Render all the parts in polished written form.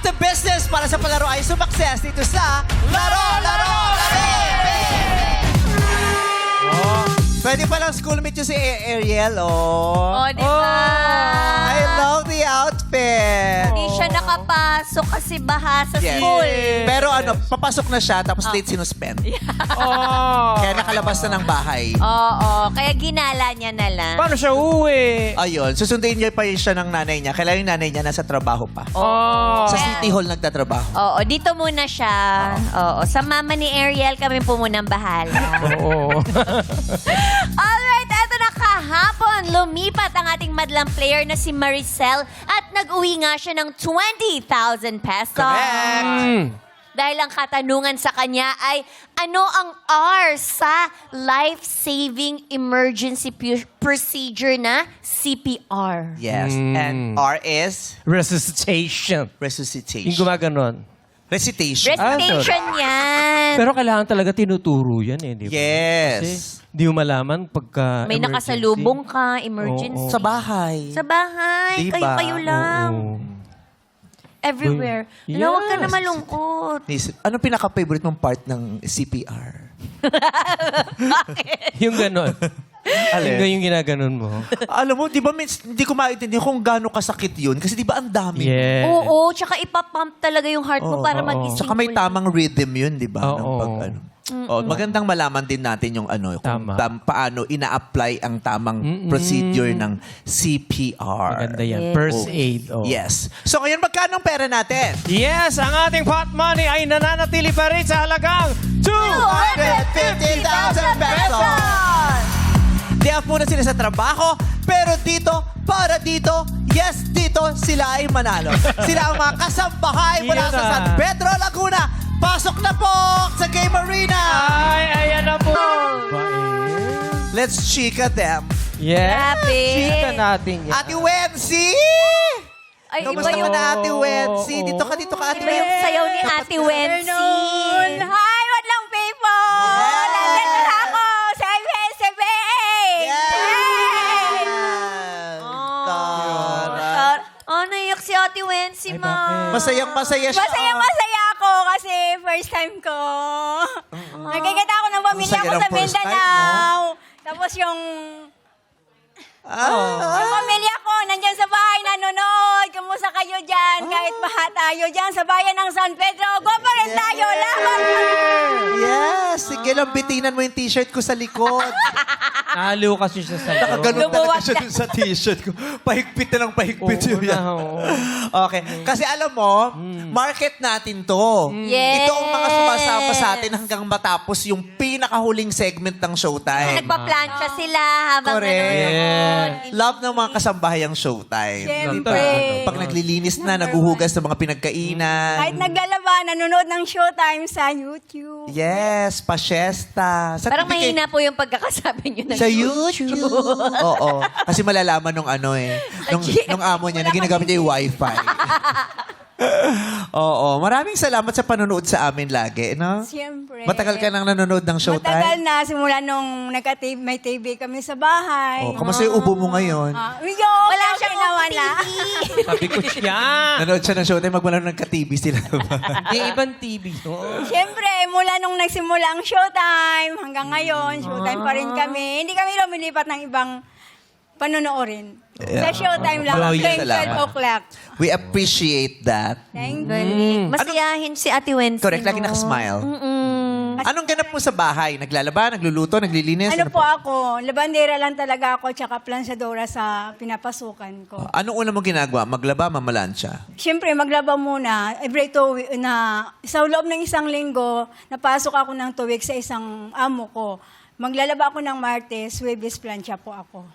to business para sa palaro ay sumakses dito sa Laro, Laro, Pwede palang schoolmate yun si Ariel, oh. Oh, di ba? I love the outfit. Hindi siya nakapasok kasi baha sa Yes. school. Pero ano, papasok na siya tapos late sinuspend. Kaya nakalabas na ng bahay. Oo, kaya ginala niya na lang. Paano siya uwi? Ayun, susunduin niya pa yun siya ng nanay niya. Kailangan yung nanay niya nasa trabaho pa. Oh. Sa City Hall nagtatrabaho. Oo, dito muna siya. Oo, sa mama ni Ariel, kami po munang bahala. Oo. Alright, eto na kahapon. Lumipat ang ating madlang player na si Maricel at nag-uwi nga siya ng 20,000 pesos. Correct. Dahil ang katanungan sa kanya ay, ano ang R sa life-saving emergency procedure na CPR? Yes. And R is Resuscitation. resuscitation. Yung gumaganon. Recitation. Recitation yan. Pero kailangan talaga tinuturo yan eh, di ba? Yes. Kasi di mo malaman pagka May emergency. nakasalubong ka, emergency. Oo. Sa bahay. Sa bahay, Diba? kayo-kayo lang. Oo. Everywhere. Yes. Yes. Huwag ka na malungkot. Anong pinaka-favorite mong part ng CPR? Yung ganon. Yung ginaganon mo. Alam mo, di ba, hindi ko maintindihan kung gaano kasakit yun. Kasi di ba ang dami? Yeah. Oo, tsaka ipapump talaga yung heart mo Oo, para oo. magising. Tsaka may ulit. tamang rhythm yun, di ba? Ng Oo. pag, ano. Oh, magandang malaman din natin yung ano, kung Tama. paano ina-apply ang tamang procedure ng CPR. Maganda yan. Yes. First aid. Oh. Yes. So ngayon, magkano ang pera natin? Yes, ang ating pot money ay nananatili pa rin sa halagang 250,000 pesos! Day off muna sila sa trabaho, pero dito, para dito, yes, dito, sila ay manalo. Sila ang mga kasambahay mula Yan sa na. San Pedro, Laguna. Pasok na po sa Game Arena! Ay, ayan na po. Let's chika them. Yeah. Grabe. Chika natin yan. Ate Wensi! Ay, iba Kamusta yung, mo na, Ate Wensi? Oo. Dito ka, Ate iba yung Wensi. sayaw ni Ate Wensi. Hi, madlang people! Yes! Nandito na ako sa MSBA! Tara. Oh, naiyak si Ate Wensi, Ay, ma. bakit? Masayang-masaya siya. Masaya ako kasi first time ko. Nakikita ako ng pamilya Masaya ko ng sa first time, Mindanao. Tapos yung pamilya ko nandyan sa bahay nanonood. Kumusta kayo dyan? Kahit baha tayo dyan sa bayan ng San Pedro. Go pa rin tayo! Laban! Yes! Sige lang, bitinan mo yung t-shirt ko sa likod. Nahaliw kasi siya sa Nakaganon talaga Lumuwag siya na. dun sa t-shirt ko. Pahigpit na ng pahigpit Oo yun. na, oo. Okay. Kasi alam mo, market natin to. Yes. Ito ang mga sumasama sa atin hanggang matapos yung pinakahuling segment ng Showtime. Nagpa-plancha sila habang Correct. nanonood. Love ng mga kasambahay ang Showtime. Siyempre. Pag naglilinis na, naguhugas ng mga pinagkainan. Kahit naglalaba, nanonood ng Showtime sa YouTube. Yes, pa-siesta. Sa Parang TV kay- mahina po yung pagkakasabi nyo ng Sa YouTube. Oo. Kasi malalaman nung ano eh. Nung amo niya na ginagamit niya yung wifi. Oo. Maraming salamat sa panonood sa amin lagi. No? Siyempre. Matagal ka nang nanonood ng Matagal Showtime? na, simula nung may TV kami sa bahay. Oh, kamusta yung ubo mo ngayon? Wala siyang nawala. Sabi ko siya. Nanood siya ng Showtime, magmula nung nagka-TV sila. Hindi, ibang TV. Oo. Siyempre, mula nung nagsimula ang Showtime hanggang ngayon, Showtime pa rin kami. Hindi kami lumilipat ng ibang panonoorin. Sa Showtime lang, Maraming tuwing salamat. 12 o'clock. We appreciate that. Thank you. Galing. Masayahin si Ate Wensi. Correct, lagi no? nakasmile. Mm-mm. Anong ganap mo sa bahay? Naglalaba, nagluluto, naglilinis? Ano po ako, labandera lang talaga ako, tsaka plansadora sa pinapasukan ko. Anong una mo ginagawa? Maglaba, mamalansya? Siyempre, maglaba muna. Every 2 weeks na, sa loob ng isang linggo, napasok ako ng 2 weeks sa isang amo ko. Maglalaba ako ng Martes, Huwebes, plancha po ako.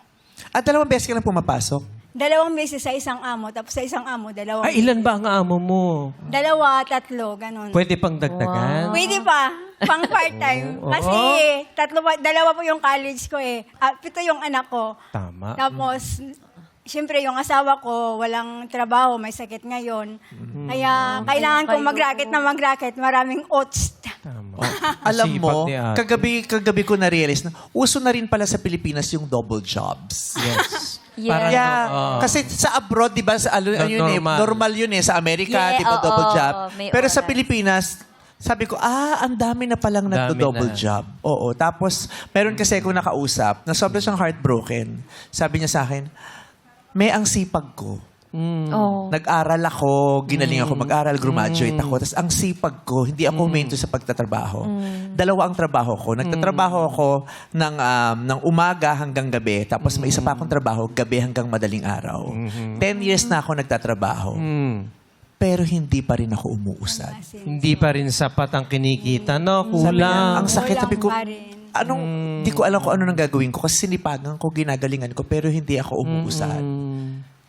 At 2 beses ka na pumapasok? 2 beses sa isang amo, tapos sa isang amo, 2 Ay, ilan ba ang amo mo? 2, 3, ganun. Pwede pang dagdagan? Pwede pa, pang part-time. Oo. Kasi 2 po yung college ko eh. 7 yung anak ko. Tama. Tapos, siyempre yung asawa ko, walang trabaho, may sakit ngayon. Kaya kailangan kong mag-racket. Maraming oats. Tama. Alam mo, Sipag ni ate. kagabi ko na-realize na uso na rin pala sa Pilipinas yung double jobs. Yes. Yeah. Parang, Yeah. oo. Kasi sa abroad, di ba, sa, normal yun sa Amerika, Yeah, di ba, oo, double job. may Pero sa oras. Pilipinas, sabi ko, ang dami na palang Dami nagdo-double na. job. Oo. Tapos, meron kasi akong nakausap na sobrang siyang heartbroken. Sabi niya sa akin, may ang sipag ko. Oh. Nag-aral ako, ginaling ako mag-aral, graduate ako. Tapos ang sipag ko, hindi ako huminto sa pagtatrabaho. Dalawa ang trabaho ko. Nagtatrabaho ako ng umaga hanggang gabi. Tapos may isa pa akong trabaho, gabi hanggang madaling araw. 10 years na ako nagtatrabaho. Pero hindi pa rin ako umuusad. Hindi pa rin sapat ang kinikita, no? Sabi niya, Kulang. ang sakit. Kulang Sabi ko, pa rin. di ko alam kung ano nang gagawin ko kasi sinipagan ko, ginagalingan ko, pero hindi ako umuusad.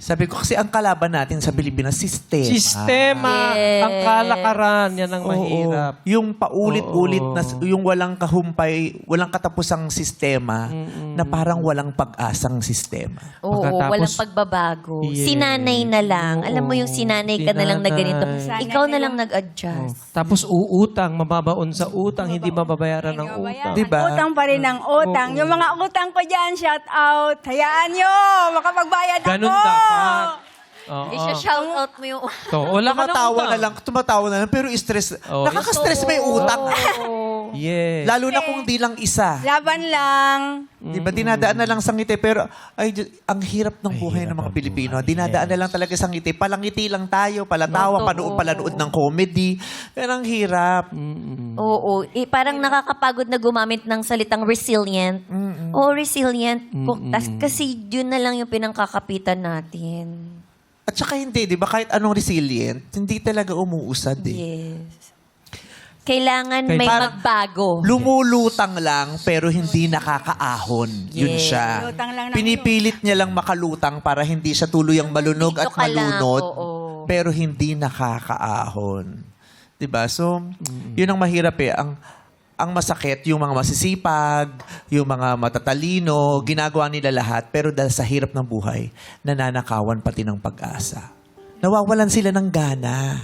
Sabi ko, kasi ang kalaban natin sa Pilipinas, sistema. Sistema. Yes. Ang kalakaran. Yan ang Oo. mahirap. Yung paulit-ulit na, yung walang kahumpay, walang katapusang sistema na parang walang pag-asang sistema. Oo, Pagkatapos- walang pagbabago. Yes. Sinanay na lang. Alam mo yung sinanay ka na lang na ganito. Sinanay. Ikaw na lang nag-adjust. Tapos uutang, mababaon sa utang, hindi mababayaran ng utang. Diba? Utang pa rin ng utang. Yung mga utang ko dyan, shout out. Hayaan nyo, makapagbayad Ganun ako. dapat. Oo. Isa-shout out mo yung... So, wala ka ng Tumatawa na lang, pero stress. Oh. Nakaka-stress may utang. Yes. Lalo na kung di lang isa. Laban lang. Di ba? Dinadaan na lang sa ngiti. Pero, ang hirap ng buhay ng mga Pilipino. Dinadaan na lang talaga sa ngiti. Palangiti lang tayo, palatawa, palanood ng comedy. Pero ang hirap. Oo. Parang nakakapagod na gumamit ng salitang resilient. Oo, resilient. Kasi yun na lang yung pinangkakapitan natin. At saka hindi, di ba? Kahit anong resilient, hindi talaga umuusad eh. Yes. Kailangan may Parang magbago. Lumulutang lang pero hindi nakakaahon. Yun Yes. siya. Lutang lang ng Pinipilit niya lang makalutang para hindi siya tuluyang malunog Dito at ka lang, malunod. oo. Pero hindi nakakaahon. 'Di ba? So, yun ang mahirap eh. Ang masakit, yung mga masisipag, yung mga matatalino, ginagawa nila lahat, pero dahil sa hirap ng buhay, nananakawan pati ng pag-asa. Nawawalan sila ng gana.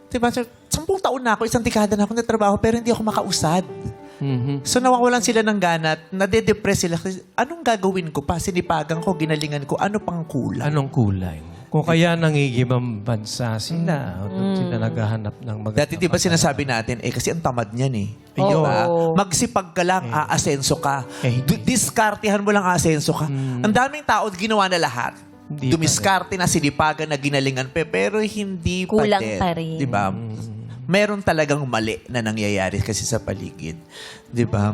Diba? So, 10 taon na ako, isang dekada na ako natrabaho, pero hindi ako makausad. So nawawalan sila ng gana at nade-depress sila. Kasi, anong gagawin ko pa? Sinipagan ko, ginalingan ko, ano pang kulang? Anong kulay? Kung kaya nangigibang bansa sila, sila naghahanap ng magandang Dati di ba sinasabi natin, kasi ang tamad niyan eh. Oo. Diba? Magsipag ka lang, aasenso ka. Diskartihan mo lang aasenso ka. Ang daming tao ginawa na lahat. Hindi Dumiskarte na, sinipagan na, ginalingan pero hindi Kulang din. pa rin. Di ba? Meron talagang mali na nangyayari kasi sa paligid. Di ba?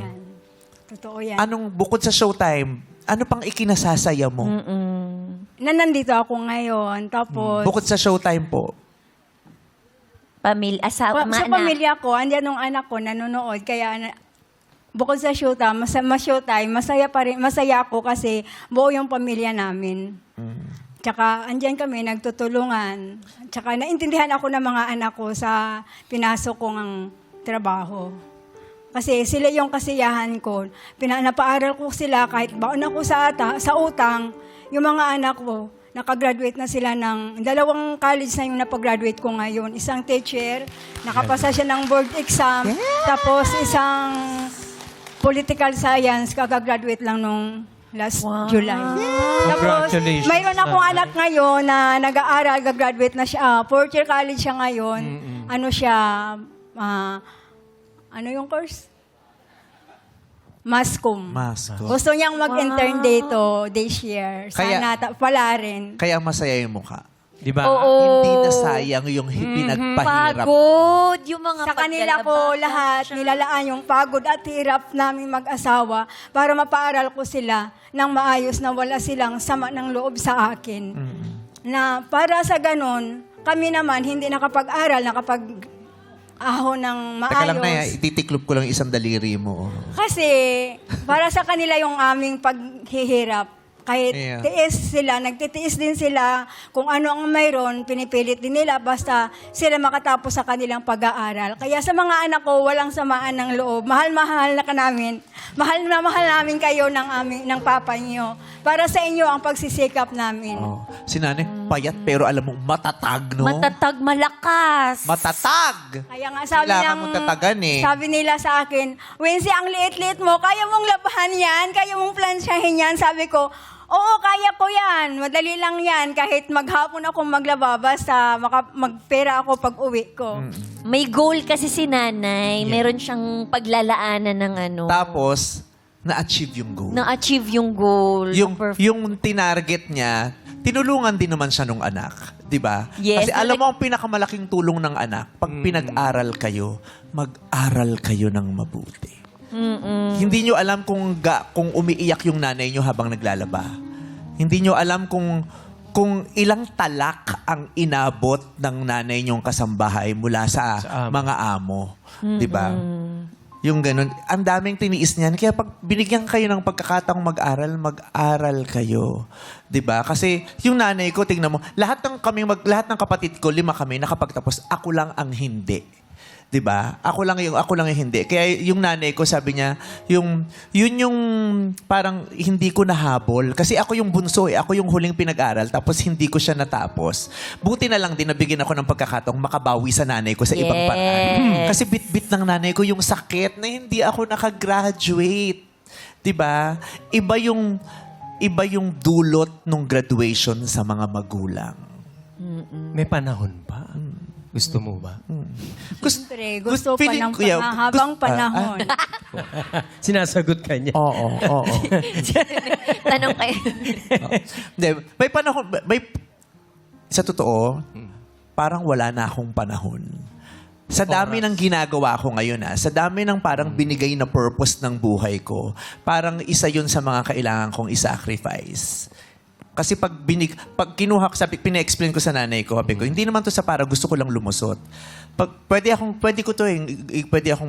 Totoo yan. Anong, bukod sa showtime, ano pang ikinasasaya mo? Na nandito ako ngayon. Tapos, Bukod sa showtime po. Asawa, sa anak. pamilya ko, andyan nung anak ko nanonood. Kaya, bukod sa showtime, masaya pa rin, masaya ako kasi buo yung pamilya namin. Tsaka, andyan kami, nagtutulungan. Tsaka, naintindihan ako ng mga anak ko sa pinasok kong trabaho. Kasi sila yung kasiyahan ko. Napaaral ko sila kahit baon ako sa utang. Yung mga anak ko, nakagraduate na sila ng 2 college na yung napag-graduate ko ngayon. Isang teacher, nakapasa siya ng board exam. Tapos isang political science, kakagraduate lang nung last July. Tapos, Congratulations. mayroon akong anak ngayon na nag-aaral, gagraduate na siya. 4th year college siya ngayon. Ano siya, ano yung course? Mascom. Masko. Gusto niyang mag-intern dito this year. Sana pala rin. Kaya masaya yung mukha. Di ba? Oo. Hindi na sayang yung pinagpahirap. Pagod. Yung mga Sa kanila ko lahat nilalaan yung pagod at hirap namin mag-asawa para mapaaral ko sila ng maayos na wala silang sama ng loob sa akin. Na para sa ganon, kami naman hindi nakapag-aral, nakapag-ahon ng maayos. Teka lang na, ititiklop ko lang isang daliri mo. Kasi para sa kanila yung aming paghihirap. Kahit Yeah. tiis sila, nagtitiis din sila kung ano ang mayroon, pinipilit din nila basta sila makatapos sa kanilang pag-aaral. Kaya sa mga anak ko, walang samaan ng loob. Mahal-mahal na ka namin. Mahal na mahal namin kayo ng papa niyo. Para sa inyo ang pagsisikap namin. Oh. Si nanay, payat pero alam mo, matatag, no? Matatag, malakas. Matatag! Kaya nga sabi Kailangan mong tatagan eh. sabi nila sa akin, Wincy, ang liit-liit mo, kaya mong labahan yan, kaya mong plansyahin yan. Sabi ko, Oo, kaya ko yan. Madali lang yan. Kahit maghapon ako maglaba, basta magpera ako pag uwi ko. May goal kasi si nanay. Meron siyang paglalaanan ng ano. Tapos, na-achieve yung goal. Na-achieve yung goal. Yung tinarget niya, tinulungan din naman siya nung anak. Di ba? Yes. Kasi alam mo, ang pinakamalaking tulong ng anak, pag pinag-aral kayo, mag-aral kayo ng mabuti. Hindi nyo alam kung umiiyak yung nanay nyo habang naglalaba. Hindi nyo alam kung ilang talak ang inabot ng nanay nyong kasambahay mula sa amo. mga amo. Di ba? Yung ganun. Ang daming tiniis niyan. Kaya pag binigyan kayo ng pagkakataong mag-aral kayo. 'Di ba? Kasi yung nanay ko, tingnan mo, lahat ng kapatid ko, 5 kami nakapagtapos. Ako lang ang hindi. 'Di ba? Ako lang yung hindi. Kaya yung nanay ko, sabi niya, yun yung parang hindi ko nahabol. Kasi ako yung bunso, ako yung huling pinag-aral, tapos hindi ko siya natapos. Buti na lang din nabigyan ako ng pagkakataong makabawi sa nanay ko sa ibang paraan. Kasi bit-bit ng nanay ko yung sakit na hindi ako nakagraduate. 'Di ba? Iba yung dulot ng graduation sa mga magulang. May panahon pa. Gusto mo ba? Siyempre, gusto pa feeling ng ko, yeah, mahabang panahon. Sinasagot ka niya. Oo. Tanong kayo. Hindi, may panahon, sa totoo, parang wala na akong panahon. Sa dami ng ginagawa ko ngayon, sa dami ng parang binigay na purpose ng buhay ko, parang isa yun sa mga kailangan kong i-sacrifice. Kasi pag kinuha ko, pina-explain ko sa nanay ko, sabi ko, hindi naman to sa para gusto ko lang lumusot. Pwede akong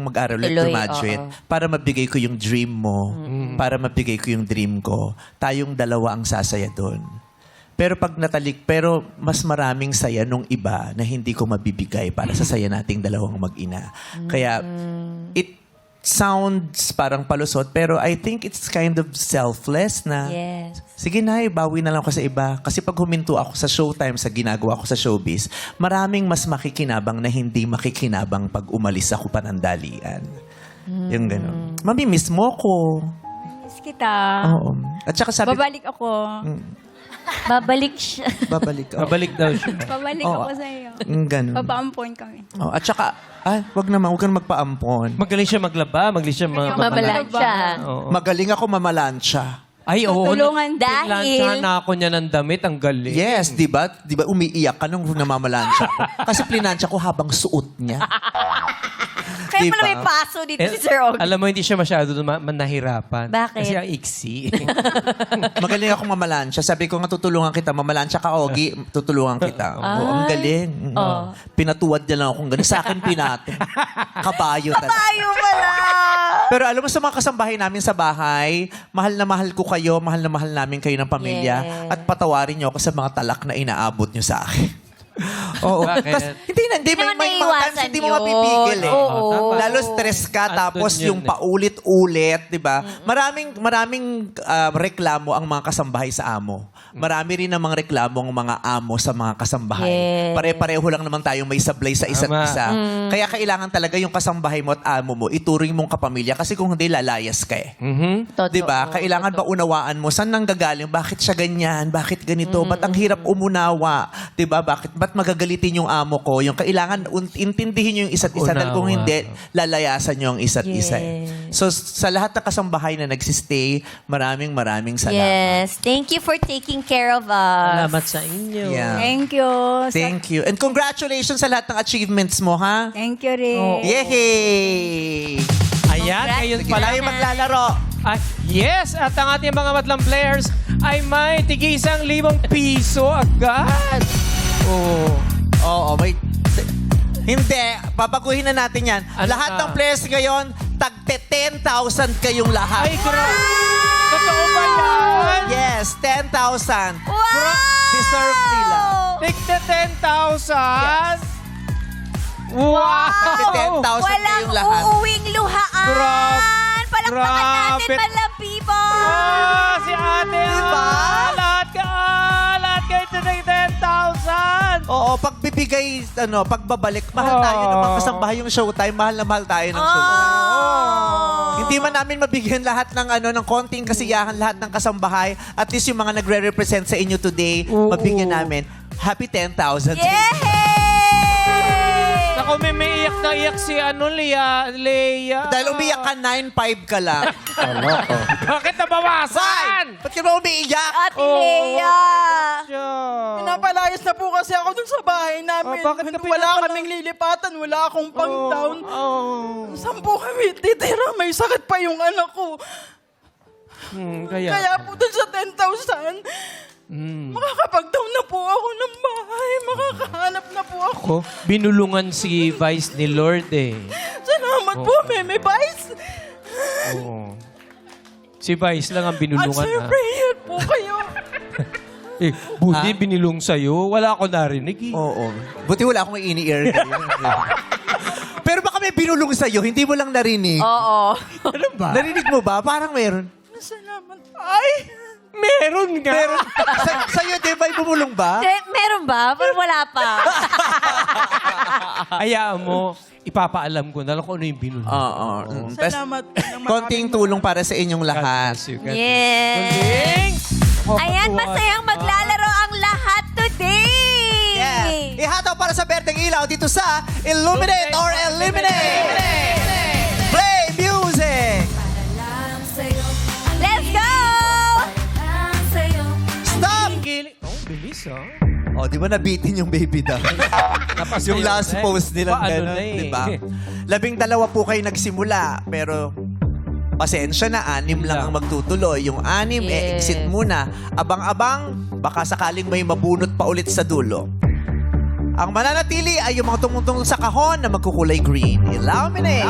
mag-aral ulit, graduate, para mabigay ko yung dream mo, para mabigay ko yung dream ko. Tayong dalawa ang sasaya doon. Pero pero mas maraming saya nung iba na hindi ko mabibigay para sa saya nating dalawang mag-ina. Kaya, it sounds parang palusot, pero I think it's kind of selfless na, Yes. sige na, bawi na lang ako sa iba. Kasi pag huminto ako sa showtime, sa ginagawa ko sa showbiz, maraming mas makikinabang na hindi makikinabang pag umalis ako panandalian. Yung gano'n. Mamimiss mo ko. Miss kita. Oo. At saka sabi, Babalik ako. Babalik siya. babalik ako. Babalik daw siya. Babalik Oo. ako sa iyo. Ganun. Papaampon kami. Oh, at saka, wag kang magpaampon. Magaling siya maglaba, magaling siya Mabalansya. Oo. Magaling ako mamalansya. Ay, oo. Tutulungan dahil- Planchahan na ako niya ng damit. Ang galing. Yes, di ba? Di ba umiiyak ka nung namamalansya ko? Kasi plinansya ko habang suot niya. Kaya Diba? pala may paso dito si Sir Og. Alam mo, hindi siya masyado nahirapan. Bakit? Kasi ang iksi. Magaling akong mamalansya. Sabi ko nga, tutulungan kita. Mamalansya ka, Ogie. Tutulungan kita. Oo, ang galing. Pinatuwad niya lang akong ganun. Sa akin, pinato. Kabayo talaga. Tayo pala! Pero alam mo, sa mga kasambahay namin sa bahay, mahal na mahal ko kayo, mahal na mahal namin kayo ng pamilya, Yes. at patawarin niyo ako sa mga talak na inaabot niyo sa akin. Oo. Bakit? Hindi Hindi may naman mga times naiiwasan hindi mo yun. mapipigil eh. Oo. Tama. Lalo stress ka, Andun tapos yun yung eh. paulit-ulit, di ba? Maraming reklamo ang mga kasambahay sa amo. Marami rin namang reklamo ang mga amo sa mga kasambahay. Yes. Pare-pareho lang naman tayo may sablay sa isa't Tama. isa. Kaya kailangan talaga yung kasambahay mo at amo mo, ituring mong kapamilya kasi kung hindi, lalayas ka eh. Totoo. Di ba? Kailangan ba unawaan mo? Saan nanggagaling? Bakit siya ganyan? Bakit ganito? Ba't ang hirap umunawa? Di ba? Ba't magagalitin yung amo ko? Yung kailangan intindihin nyo yung isa't isa. Dahil kung Unawa. hindi, lalayasan nyo ang isa't isa. eh. Yes. So, sa lahat ng kasambahay na nagsistay, maraming salamat. Yes. Thank you for taking care of us. Salamat sa inyo. Yeah. Thank you. Thank you. And congratulations sa lahat ng achievements mo, ha? Thank you rin. Yehey! Ayan, Congrats. ngayon Sige, pala. tayo maglalaro. Yes, at ang ating mga madlang players ay may tig-1,000 piso agad. Oh. Oo, may... Hindi, babaguhin na natin yan. Ano Lahat na? ng players ngayon, tagte 10,000 kayong lahat. Ay, grabe. Totoo ba yan? Yes, 10,000. Wow! Deserve nila. Tigte 10,000? Wow! Tagte 10,000 Walang kayong lahat. uuwing luhaan. Grabe. Palakpakan natin, Grabe. malang people. Ah, si ate. Diba? Lahat kayo tigte 10,000. Oo, pagbibigay, pagbabalik, mahal tayo ng mga kasambahay yung showtime, mahal na mahal tayo ng showtime. Oh. Hindi Hindi man namin mabigyan lahat ng ng konting kasiyahan, lahat ng kasambahay. At least yung mga nagre-represent sa inyo today, Oo. mabigyan namin. Happy 10,000. Yay! Ako, may iyak na iyak si Leia. Dahil umiyak ka, 9.5 ka lang. Bakit nabawasan? Ba't ka ba umiiyak? Ate Lea! Pinapalayas na po kasi ako dun sa bahay namin. bakit ka Wala pinapala- kaming lilipatan, wala akong pang-down. Oh. Saan po kami titira? May sakit pa yung anak ko. Kaya po dun sa 10,000, makakapag-down na po ako ng bahay. Makakahanap na po ako. Ko, binulungan si Vice ni Lord eh. Salamat po, Meme Vice. Oo. Si Vice lang ang binulungan Answer ha. prayer po kayo. Eh, buti binulong sa'yo. Wala ako narinig eh. Oo. Buti wala akong ini-ear. Pero baka may binulong sa'yo, hindi mo lang narinig. Oo. Ano ba? Narinig mo ba? Parang meron. Salamat. Ay! Meron nga. Meron. Sa'yo, di ba, bumulong ba? Meron ba? Pero wala pa. Hayaan mo, ipapaalam ko na lang kung ano yung binulong. Oo. Salamat po ng Konting tulong para sa inyong lahat. Yes. Ayan, Nakakatuwa. masayang maglalaro ang lahat today. Yes. Ihataw para sa Berteng Ilaw dito sa Illuminate or Eliminate. Play music. Let's go! Stop. Oh, bilis ah. Oh, di ba nabitin yung baby daw? Yung last post nila. Paano Ganun, na eh. di ba? 12 po kayo nagsimula, pero pasensya na, 6 lang ang magtutuloy. Yung 6, Yes. exit muna. Abang-abang, baka sakaling may mabunot pa ulit sa dulo. Ang mananatili ay yung mga tumutong sa kahon na magkukulay green. Illuminate.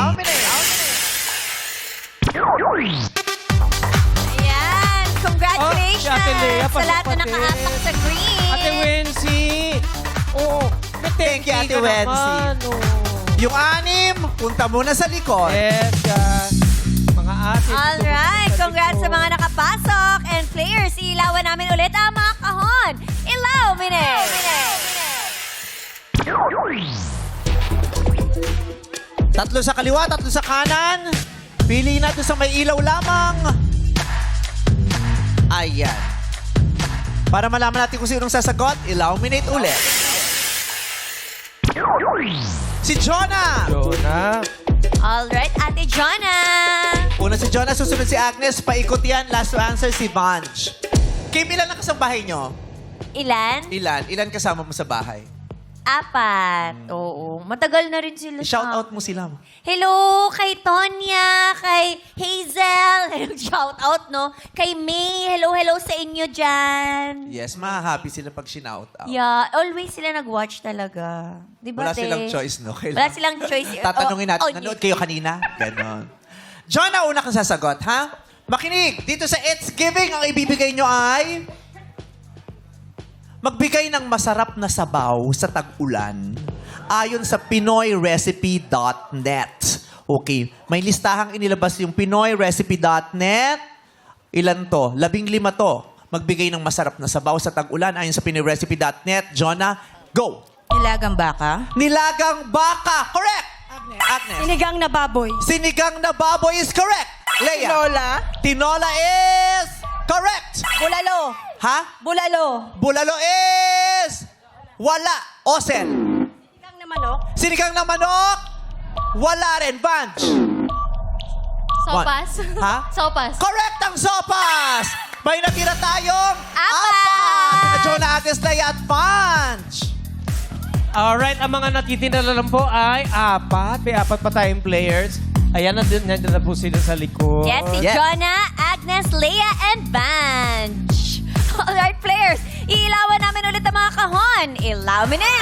Ayan, congratulations Oh, si Ate Lea, sa lahat na pasok, Ate. nakaapak sa green. Ate Wency. Oo. Thank you, Ate Wency. Yung 6, punta muna sa likod. Yes, mga ate. Alright, congrats sa mga nakapasok. And players, ilawan namin ulit ang mga kahon. Illuminate! Tatlo sa kaliwa, tatlo sa kanan. Pili natin sa may ilaw lamang. Ayan. Para malaman natin kung sinong sasagot, illuminate ulit. Si Jonah! Jonah. Alright, Ate Jonah. Una si Jonah, susunod si Agnes. Paikot yan. Last to answer si Vange. Kim, ilan ang kasambahay nyo? Ilan? Ilan? Ilan kasama mo sa bahay? 4. Oo. Matagal na rin sila. Shout out mo sila. Hello kay Tonya, kay Hazel. Shout out, no? Kay May. Hello sa inyo dyan. Yes, happy sila pag shinout out. Yeah, always sila nag-watch talaga. Di ba, Wala te? silang choice, no? Wala silang choice. Tatanungin natin, Oh, nanood kayo kanina? Ganon. Jonah, una kang sasagot, ha? Makinig, dito sa It's Giving, ang ibibigay nyo ay magbigay ng masarap na sabaw sa tag-ulan ayon sa PinoyRecipe.net. Okay, may listahang inilabas yung PinoyRecipe.net. Ilan to? 15 to. Magbigay ng masarap na sabaw sa tag-ulan ayon sa PinoyRecipe.net. Jonah, go! Nilagang baka. Nilagang baka. Correct! Agnes. Sinigang na baboy. Sinigang na baboy is correct. Leia. Lola. Tinola is correct. Bulalo. Ha? Bulalo. Bulalo is wala. Osel. Sinigang na manok. Sinigang na manok, wala rin. Vange. Sopas. Ha? Sopas. Correct ang sopas. May natira tayong 4. Jonah, Agnes, Leia at Vange. Alright, ang mga natitinala lang po ay 4. May 4 pa tayong players. Ayan, nandiyan na po sila sa likod. Yes, si Yeah. Jonah, Agnes, Leia, and Vange. Alright, players, iilawan namin ulit ang mga kahon. Illuminate!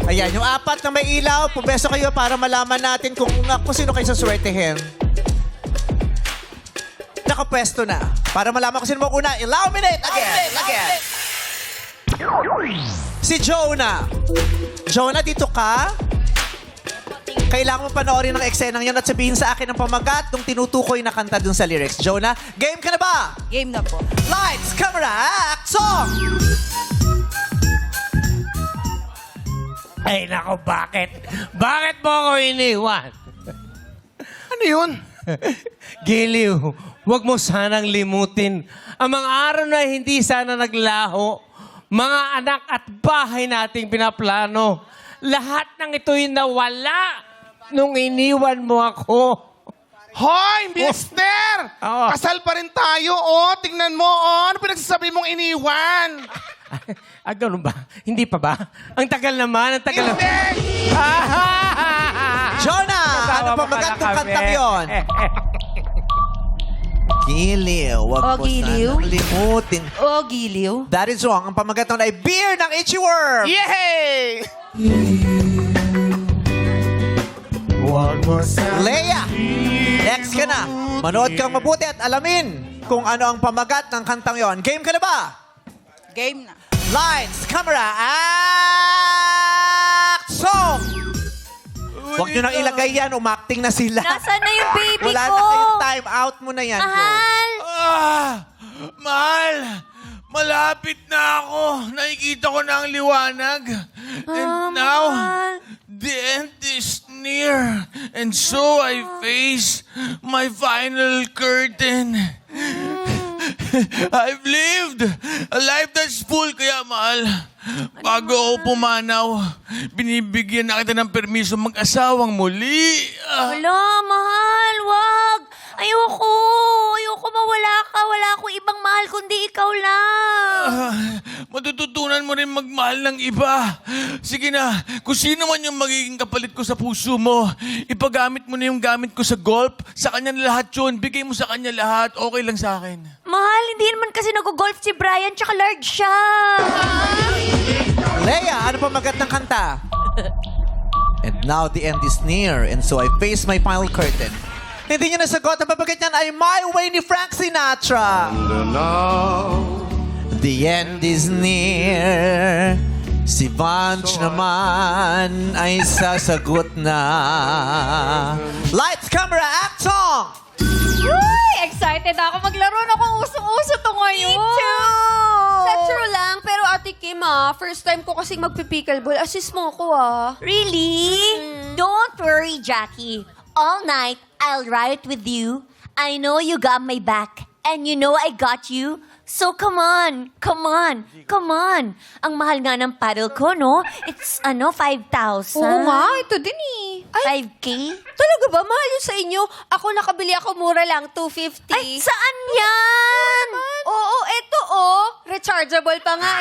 Ayan, yung 4 na may ilaw, pumeso kayo para malaman natin kung sino kayo saswertehin. Nakapwesto na. Para malaman kung sino mo una, illuminate again. Si Jonah. Jonah, dito ka? Kailangan mo panoorin ang eksenang yun at sabihin sa akin ang pamagat nung tinutukoy na kanta dun sa lyrics. Jonah, game ka na ba? Game na po. Lights, camera, act, song! Ay, nako, bakit? Bakit mo ako iniwan? Ano yun? Giliw, huwag mo sanang limutin ang mga araw na hindi sana naglaho. Mga anak at bahay nating pinaplano. Lahat ng ito'y nawala nung iniwan mo ako. Hoy, mister! Oo. Kasal pa rin tayo, oh. Tingnan mo, oh. Ano pinagsasabi mong iniwan? Ganun ba? Hindi pa ba? Ang tagal naman, ang tagal Hindi! Jonah, ano pa magandang kantang yon? Giliw, wag Oh, mo giliw. sanang limutin. Oh, Giliw. That is wrong. Ang pamagat nun ay beer ng Itchy Worm. Yay! Leia, next ka na. Manood kang mabuti at alamin kung ano ang pamagat ng kantang yon. Game ka na ba? Game na. Lights, camera, action! Huwag nyo nang ilagay yan. Umakting na sila. Nasaan na yung baby Wala ko? na kayong time. Out mo na yan. bro. Mahal. Mahal! Malapit na ako. Nakikita ko na ang liwanag. And now, mahal. the end is near. And so I face my final curtain. I've lived a life that's full, kaya mahal. Bago ako pumanaw, binibigyan na kita ng permiso mag-asawang muli. Wala, mahal. Wag. Ayoko. Ayoko mawala ka. Wala akong ibang mahal kundi ikaw lang. Matututunan mo rin magmahal ng iba. Sige na, kung sino man yung magiging kapalit ko sa puso mo, ipagamit mo na yung gamit ko sa golf. Sa kanya lahat yun. Bigay mo sa kanya lahat. Okay lang sa akin. Mahal, hindi naman kasi nag-golf si Brian tsaka large siya. Leia, ano pa magat ng kanta? And now the end is near, and so I face my final curtain. Hindi niyo nasagot. Ang pabagat niyan ay My Way ni Frank Sinatra. The end is near. Si Vanch naman ay sasagot na. Lights, camera, act song! Uy! Excited ako maglaro na kung usong-uso to ngayon. Me too! Sa true lang, pero Ate Kim first time ko kasing magpipickleball. Assist mo ako Really? Don't worry, Jackie. All night, I'll ride with you. I know you got my back. And you know I got you. So come on, come on, come on. Ang mahal nga ng paddle ko, no? It's, 5,000. Oo nga, ito din Ay, 5K? talaga ba? Mahal yun sa inyo? Ako nakabili ako mura lang, 250. Ay, saan yan? Oo, eto rechargeable pa nga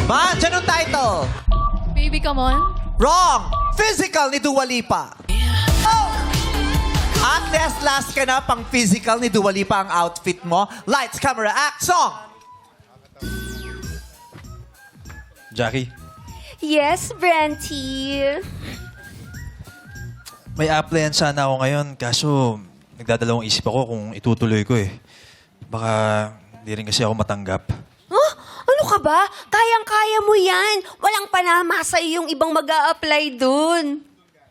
Vanch, anong title? Baby, come on. Wrong! Physical ni Dua Lipa. At last ka na, pang physical ni Dua Lipa ang outfit mo. Lights, camera, act, song! Jackie, Yes, Brenty. may applyan sana ako ngayon, kaso nagdadalawang isip ako kung itutuloy ko eh. Baka hindi rin kasi ako matanggap. Huh? Ano ka ba? Kayang-kaya mo yan. Walang panama sa yung ibang mag-a-apply dun.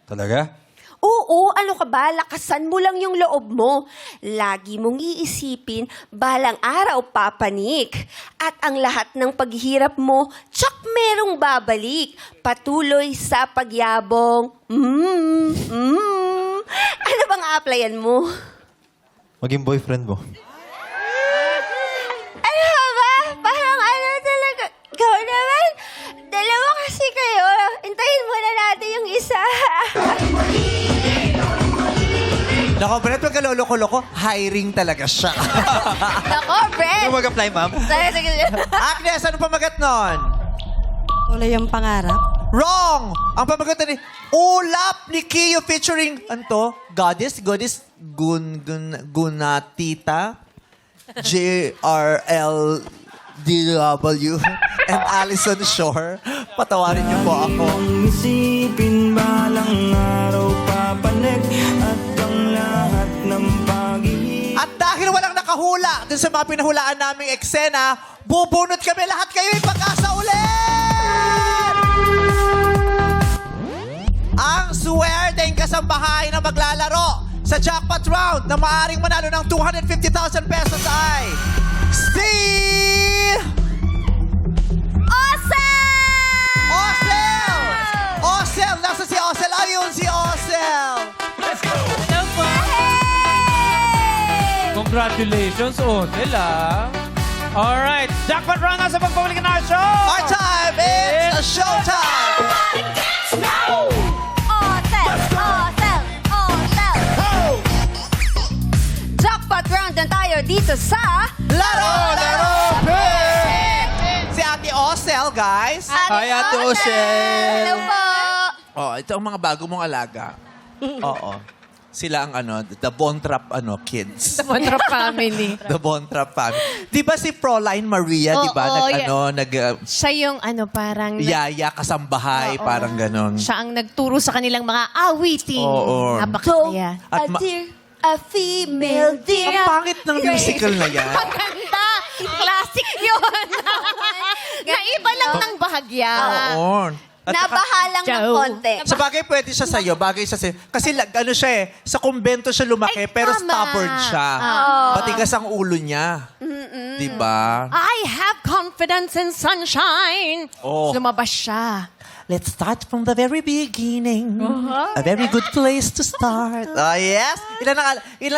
Talaga? Oo, ano ka ba? Lakasan mo lang yung loob mo. Lagi mong iisipin, balang araw papanik. At ang lahat ng paghihirap mo, tsak merong babalik. Patuloy sa pagyabong. Ano bang applyan mo? Maging boyfriend mo. Ano ba? Parang ano talaga? Ikaw naman? Dalawa kasi kayo. Hintayin muna natin yung isa. Nako, Brett, wag ka loloko-loko. Hiring talaga siya. Nako, Brent. mag-apply, ma'am? Sige. Agnes, ano pamagat nun? Wala yung pangarap. Wrong! Ang pamagat ni Ulap ni Kiyo featuring, Goddess, Gunatita, JRLDW, and Alison Shore. Patawarin niyo po ako. Isipin balang araw papanik at ang lahat ng pag-ibig. At dahil walang nakahula dun sa mga pinahulaan naming eksena, bubunot kami lahat kayo'y pag-asa ulit! Ang swerteng kasambahay na maglalaro sa jackpot round na maaaring manalo ng 250,000 pesos ay si Ayun si Osel! Congratulations, Osel, Alright, jackpot round na sa pagbabalik ng our show! Our time! It's a showtime! Jackpot round na tayo dito sa... Laro! Si Ate Osel, guys. Hi, Ate Osel! Hello po! Oh, ito ang mga bago mong alaga. Oo. Sila ang the Bontrap kids. Bontrap family. The Bontrap family. Di ba si Fräulein Maria, di ba? Siya yung parang... Yaya, kasambahay, parang ganon. Siya ang nagturo sa kanilang mga awitin. Oo. Napakasaya. A female deer. Ang pangit ng musical na yan. Maganda! Classic yun! Naiba lang ng bahagya. Oo. At saka- Nabahalang ng Joe. konti. Sa bagay, pwede siya sa'yo. Bagay siya sa'yo. Kasi siya sa kumbento siya lumaki, Ay, pero tama. stubborn siya. Matigas ang ulo niya. Di ba? I have confidence in sunshine. Oh. Lumabas siya. Let's start from the very beginning. A very good place to start. Yes.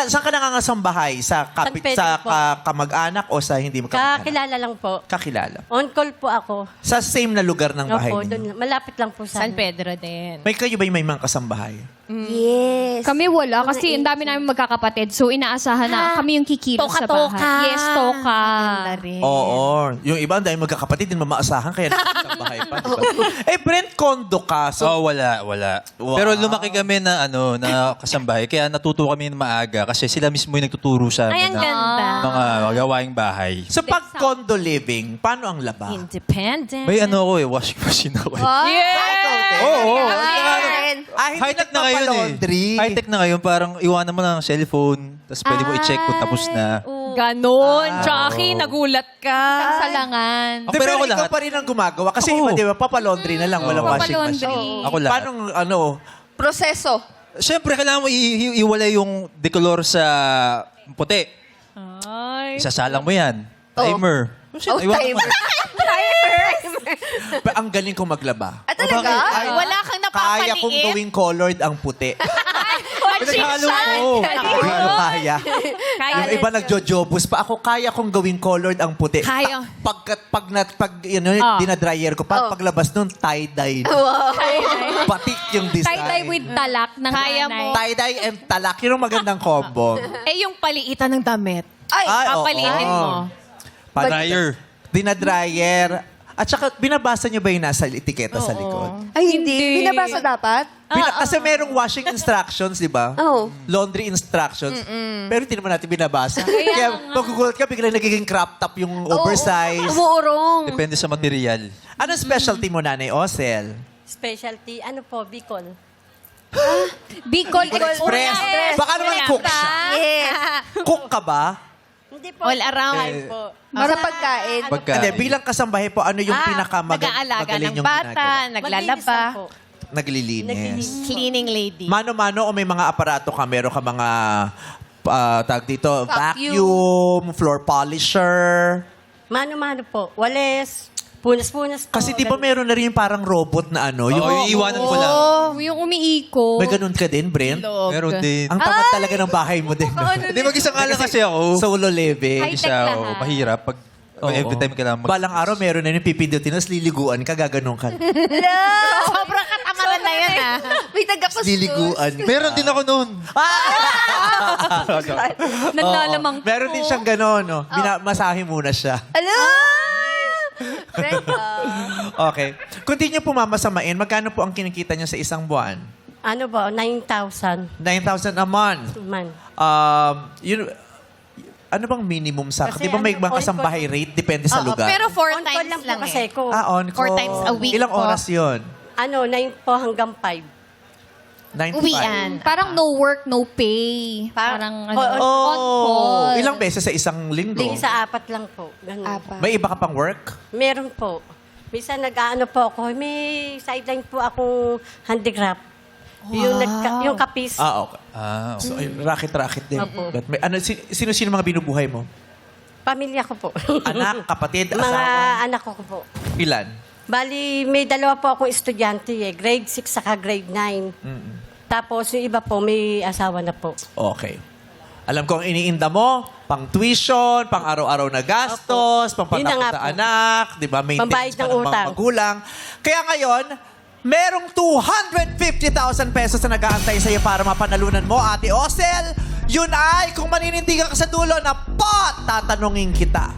Saan ka nangangasambahay? Sa San Pedro po. kamag-anak o sa hindi mo kamag-anak? Kakilala lang po. Kakilala. On call po ako. Sa same na lugar ng bahay Opo, ninyo? doon. Malapit lang po sa San Pedro din. May kayo ba may mga kasambahay? Yes. Kami wala kasi ang dami namin magkakapatid. So inaasahan na kami yung kikilos sa Toka-toka. bahay. Yes, toka. Ganda rin. Oo. Yung iba, dahil magkakapatid, din mamaasahan, kaya nakasambahay pa. Diba? Brent, kondo ka. So, wala. Wow. Pero lumaki kami na kasambahay. Kaya natuto kami ng maaga kasi sila mismo yung nagtuturo sa Ay, amin ang ng ganda. mga gawaing bahay. so pag condo living, paano ang laba? Independent. May washing machine ako. Yeah! Oo. Hindi High-tech na ngayon nagpapalaundry. High-tech na ngayon. Parang iwanan mo lang ang cellphone. Tapos pwede mo i-check kung tapos na. Ganon. Jackie, nagulat ka. Salangan. Hindi, Pero pero ako ikaw lahat. pa rin ang gumagawa. Kasi iba, di ba, papalaundry na lang, walang washing Papalaundry. machine. Ako lahat. Paano, Proseso. Siyempre, kailangan mo iwalay yung decolor sa puti. Isasalang mo yan. Timer. Oh, timer. ang galing kong maglaba. Ah, talaga? Wala kang napapaliit. Kaya kong gawing colored ang puti. Pinaghalo mo. Ano kaya? Kaya Yung iba nagjo-jobus pa. Ako, kaya kong gawing colored ang puti. Kaya. Dinadryer ko. Paglabas nun, tie-dye. Patik yung design. Tie-dye with talak ng Kaya nanay. mo. Tie-dye and talak. Yun ang magandang combo. Yung paliitan ng damit. Ay, Papalitin oo. mo. Dryer. Dinadryer. At saka, binabasa niyo ba yung nasa etiketa sa likod? ay hindi. Binabasa dapat? Kasi merong washing instructions, di ba? Oo. Laundry instructions. Pero hindi naman natin binabasa. Kaya pagkukulat ka, biglang nagiging crop top yung oversize. Umuurong. Depende sa material. Anong specialty mo, Nanay Osel? specialty. Ano po, Bicol. Bicol Express. Baka naman cook siya. Yes. Cook ka ba? Hindi po. All around. Kain po. Sa pagkain. Hindi, bilang kasambahay po, ano yung Nag-aalaga pinakamagaling ng yung bata, ginagawa? naglalaba. Maglinis lang po. Naglilinis. Cleaning lady. Mano-mano o may mga aparato ka? Meron ka mga, tag dito, vacuum, floor polisher. Mano-mano po. Wales. Punas-punas po. Kasi di ba meron na rin yung parang robot na ano? Yung iiwanan ko lang. yung umiiko. May ganun ka din, Brent? Meron din. Ang tamad talaga ng bahay mo din. No? Hindi, mag-isa nga lang kasi ako. Solo living. High-tech Isa, lahat. mahirap. Pag every time kailangan Balang araw, meron na yung pipindutin, tapos liliguan ka, gaganon ka. Sobrang katamaran na yan, May tagapos. Liliguan ka. Meron din ako noon. Naglalamang Meron din siyang ganon, no? Masahe muna siya. Hello! Okay. Kung di niyo po mamasamain, magkano po ang kinikita niyo sa isang buwan? Ano ba? 9,000 9,000 a month. man. Ano bang minimum sa... Kasi Di ba may ano, mga kasambahay rate? Depende sa Oo, lugar. pero 4 On-call times lang po lang kasi eh. ko. on 4 times a week Ilang po. oras yun? Ano, 9 po hanggang 5. 9 to 5. Uwian. parang no work, no pay. Parang ano, Oh, on call. Ilang beses sa isang linggo? Ling sa 4 lang po. Ganun. May iba ka pang work? Meron po. Minsan nag-ano po ako. May sideline po akong handicraft. Yung kapis. Okay. So, So, ayun, racket-racket din. Opo. But may, sino-sino mga binubuhay mo? Pamilya ko po. Anak, kapatid, Mga asawa? anak ko po. Ilan? Bali, may dalawa po akong estudyante eh. Grade 6 saka grade 9. Tapos yung iba po, may asawa na po. Okay. Alam ko ang iniinda mo, pang tuition, pang araw-araw na gastos, pang Yun na patakot nga sa po. anak, di ba? Pambayad Maintenance pa ng ng mga utang. magulang. Kaya ngayon, merong 250,000 pesos na nag-aantay sa'yo para mapanalunan mo, Ate Osel. Yun ay, kung maninindigan ka sa dulo na pot, tatanungin kita.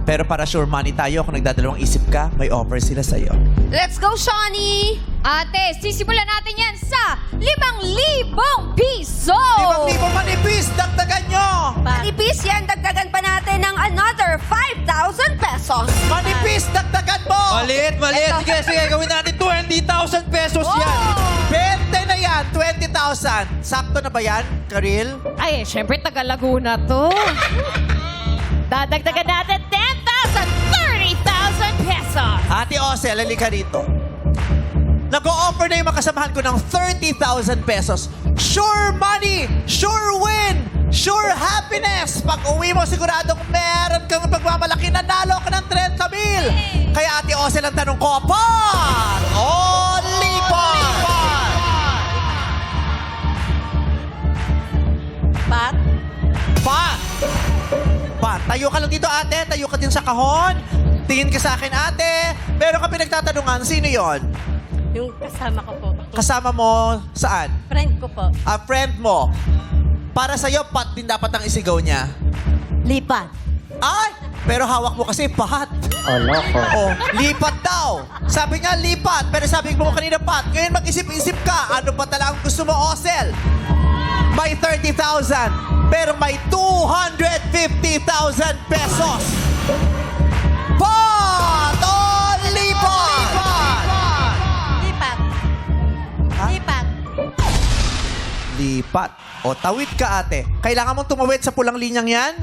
Pero para sure money tayo, kung nagdadalawang isip ka, may offer sila sa'yo. Let's go, Shawnee! Ate, sisimulan natin yan sa 5,000 piso! 5,000 manipis, dagdagan nyo! Manipis yan, dagdagan pa natin ng another 5,000 pesos. Manipis, dagdagan mo! Maliit. Sige, gawin natin 20,000 pesos yan. 20 na yan, 20,000. Sakto na ba yan, Karil? Ay, syempre taga Laguna to. Dadagdagan natin 10,000, 30,000 pesos. Ate Osel, halika rito. Nag-o-offer na yung makasamahan ko ng 30,000 pesos. Sure money, sure win, sure happiness. Pag uwi mo, siguradong meron kang pagmamalaki, nanalo ka ng 30,000. Kaya Ate Osel, ang tanong ko, pot o lipat? Pat? Pat! Pat, tayo ka lang dito, ate. Tayo ka din sa kahon. Tingin ka sa akin, ate. Meron ka pinagtatanungan. Sino yon? Yung kasama ko po. Kasama mo saan? Friend ko po. A friend mo. Para sa'yo, Pat din dapat ang isigaw niya. Lipat. Ay! Pero hawak mo kasi, Pat. Oh, lipat daw. Sabi nga, lipat. Pero sabi mo kanina, Pat. Ngayon mag-isip-isip ka. Ano pa talagang gusto mo, Osel? May 30,000. Pero may 250,000 pesos. Pot o lipat? Lipat. Ha? Lipat. Lipat. O tawid ka, ate. Kailangan mong tumawid sa pulang linyang yan?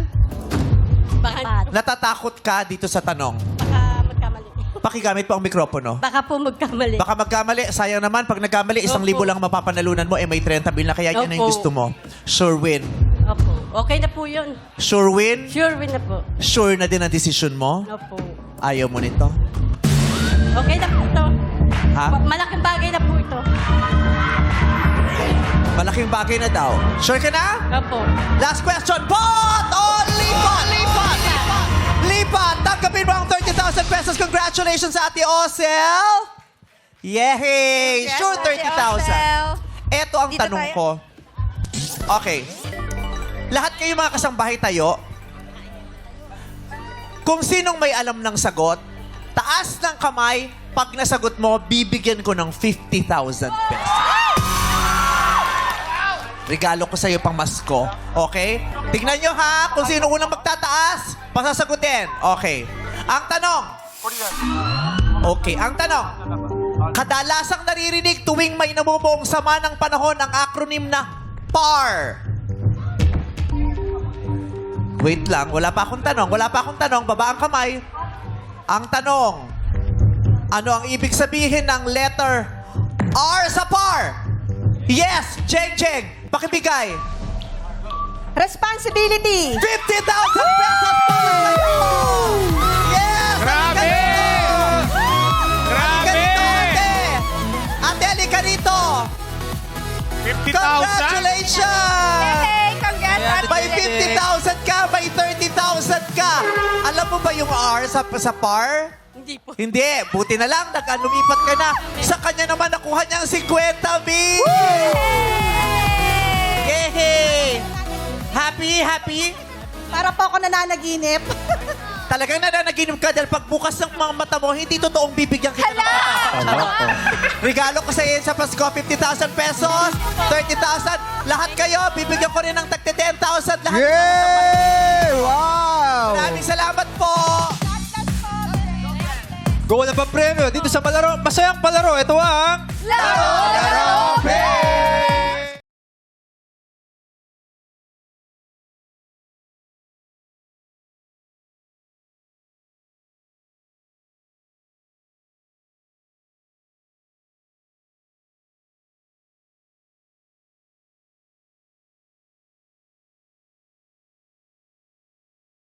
Baka, Natatakot ka dito sa tanong. baka magkamali. Pakigamit po ang mikropono. Baka po magkamali. Baka magkamali. Sayang naman, pag nagkamali, 1,000 lang mapapanalunan mo, may 30,000 na. Kaya yan ang Opo. gusto mo. Sure win. Opo. Okay na po yun. Sure win? Sure win na po. Sure na din ang desisyon mo? Opo. Ayaw mo nito? Okay na po ito. Ha? Malaking bagay na po ito. Malaking bagay na daw. Sure ka na? Opo. Last question. Pot o lipat? Lipat! Lipat! Tanggapin mo ang 30,000 pesos. Congratulations sa Ate Osel! Yehey! Sure 30,000. Eto ang Dito tanong tayo. ko. Okay. Lahat kayo mga kasangbahay tayo. Kung sinong may alam ng sagot, taas ng kamay, pag nasagot mo, bibigyan ko ng 50,000 pesos. Regalo ko sa'yo pang masko. Okay? Tignan nyo ha, kung sino unang magtataas, pasasagutin. Okay. Ang tanong. Okay, ang tanong. Kadalasang naririnig tuwing may namumuong sama ng panahon ang acronym na PAR. Wait lang, wala pa akong tanong. Baba ang kamay. Ang tanong, ano ang ibig sabihin ng letter R sa PAR? Yes, Jeng Jeng, pakibigay. Responsibility. 50,000 pesos para sa'yo! Yes! Grabe! Grabe! Ate, halika rito! 50,000? Congratulations! Hey, congrats! May 50,000 ka, may 30,000 ka. Alam mo ba yung R sa PAR? Hindi po. Hindi. Buti na lang, lumipat ka na. Sa kanya naman nakuha niya ang 50,000. Yehey! Happy, happy? Para po ako nananaginip. Talagang nananaginip ka dahil pagbukas ng mga mata mo, hindi totoong bibigyan kita ng regalo ko sa iyo sa Pasko, 50,000 pesos, 30,000. Lahat kayo, bibigyan ko rin ng tagte 10,000. Lahat. Yay! Wow! Maraming salamat po. Go na pa premyo dito sa palaro. Masayang palaro. Ito ang... Laro!